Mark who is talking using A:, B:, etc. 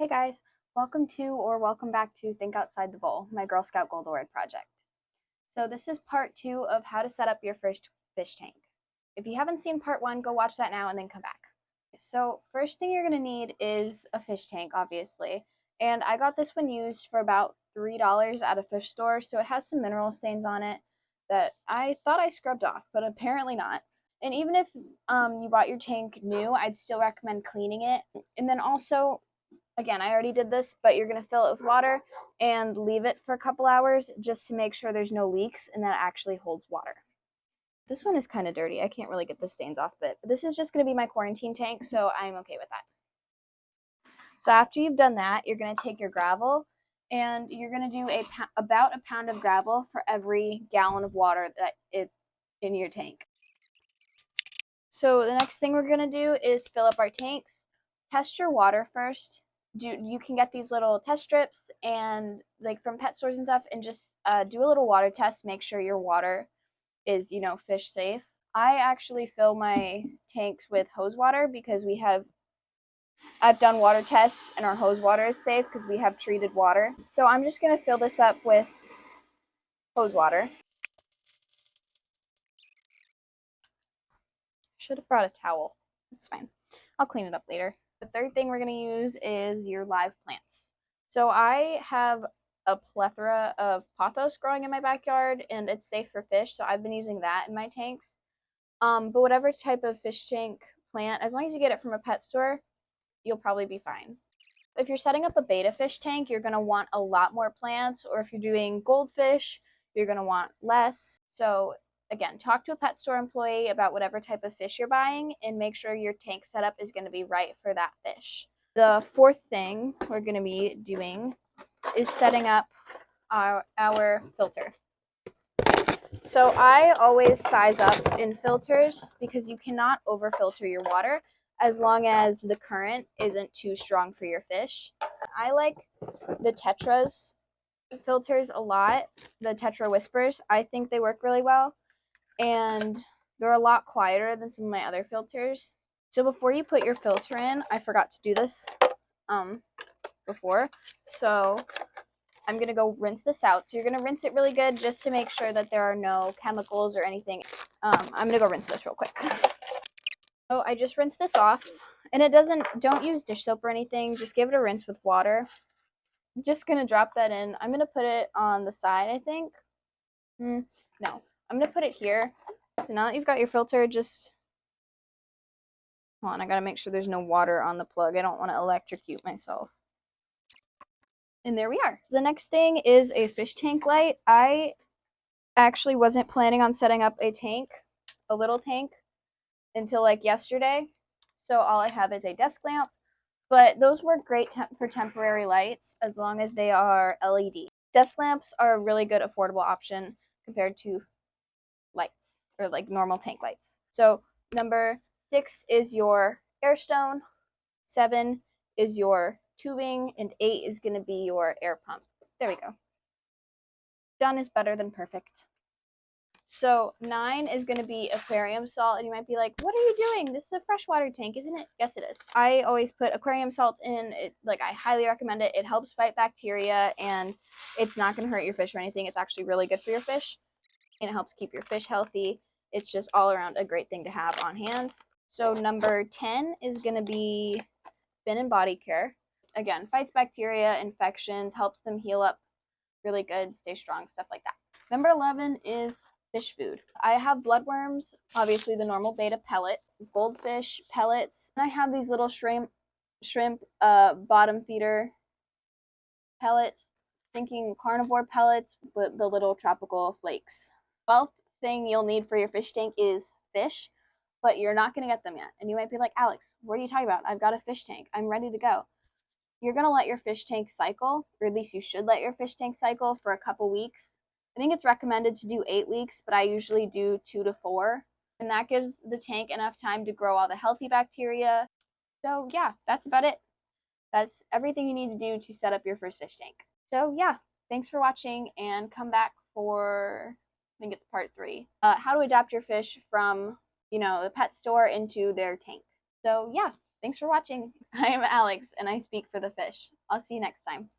A: Hey guys, welcome to or welcome back to Think Outside the Bowl, my Girl Scout Gold Award project. So this is part 2 of how to set up your first fish tank. If you haven't seen part 1, go watch that now and then come back. So first thing you're going to need is a fish tank, obviously. And I got this one used for about $3 at a fish store, so it has some mineral stains on it that I thought I scrubbed off, but apparently not. And even if you bought your tank new, I'd still recommend cleaning it. And then also, again, I already did this, but you're going to fill it with water and leave it for a couple hours just to make sure there's no leaks and that it actually holds water. This one is kind of dirty. I can't really get the stains off of it. But this is just going to be my quarantine tank, so I'm okay with that. So after you've done that, you're going to take your gravel and you're going to do about a pound of gravel for every gallon of water that is in your tank. So the next thing we're going to do is fill up our tanks. Test your water first. You can get these little test strips and like from pet stores and stuff, and just do a little water test. Make sure your water is fish safe. I actually fill my tanks with hose water because I've done water tests and our hose water is safe because we have treated water. So I'm just gonna fill this up with hose water. Should have brought a towel. It's fine. I'll clean it up later. The third thing we're going to use is your live plants. So I have a plethora of pothos growing in my backyard, and it's safe for fish, so I've been using that in my tanks. But whatever type of fish tank plant, as long as you get it from a pet store, you'll probably be fine. If you're setting up a betta fish tank, you're going to want a lot more plants, or if you're doing goldfish, you're going to want less. So again, talk to a pet store employee about whatever type of fish you're buying and make sure your tank setup is going to be right for that fish. The fourth thing we're going to be doing is setting up our filter. So I always size up in filters because you cannot overfilter your water as long as the current isn't too strong for your fish. I like the Tetras filters a lot, the Tetra Whispers. I think they work really well, and they're a lot quieter than some of my other filters. So before you put your filter in, I forgot to do this before, so I'm going to go rinse this out. So you're going to rinse it really good just to make sure that there are no chemicals or anything. I'm going to go rinse this real quick. So I just rinsed this off, and don't use dish soap or anything. Just give it a rinse with water. I'm just going to drop that in. I'm going to put it on the side, I think. No, I'm going to put it here. So now that you've got your filter, just hold on, I got to make sure there's no water on the plug. I don't want to electrocute myself. And there we are. The next thing is a fish tank light. I actually wasn't planning on setting up a little tank, until like yesterday. So all I have is a desk lamp, but those work great for temporary lights as long as they are LED. Desk lamps are a really good affordable option compared to lights or like normal tank lights. So number 6 is your air stone, 7 is your tubing, and 8 is going to be your air pump. There we go. Done is better than perfect. So 9 is going to be aquarium salt, and you might be like, what are you doing? This is a freshwater tank, isn't it? Yes, it is. I always put aquarium salt in. I highly recommend it. It helps fight bacteria, and it's not going to hurt your fish or anything. It's actually really good for your fish, and it helps keep your fish healthy. It's just all around a great thing to have on hand. So number 10 is going to be Fin and Body Care. Again, fights bacteria, infections, helps them heal up really good, stay strong, stuff like that. Number 11 is fish food. I have bloodworms, obviously the normal betta pellets, goldfish pellets, and I have these little shrimp bottom feeder pellets, thinking carnivore pellets, but the little tropical flakes. 12th thing you'll need for your fish tank is fish, but you're not going to get them yet. And you might be like, Alex, what are you talking about? I've got a fish tank. I'm ready to go. You're going to let your fish tank cycle, or at least you should let your fish tank cycle for a couple weeks. I think it's recommended to do 8 weeks, but I usually do 2 to 4. And that gives the tank enough time to grow all the healthy bacteria. So yeah, that's about it. That's everything you need to do to set up your first fish tank. So yeah, thanks for watching, and come back for, I think it's part 3. How to adapt your fish from, the pet store into their tank. So yeah. Thanks for watching. I am Alex, and I speak for the fish. I'll see you next time.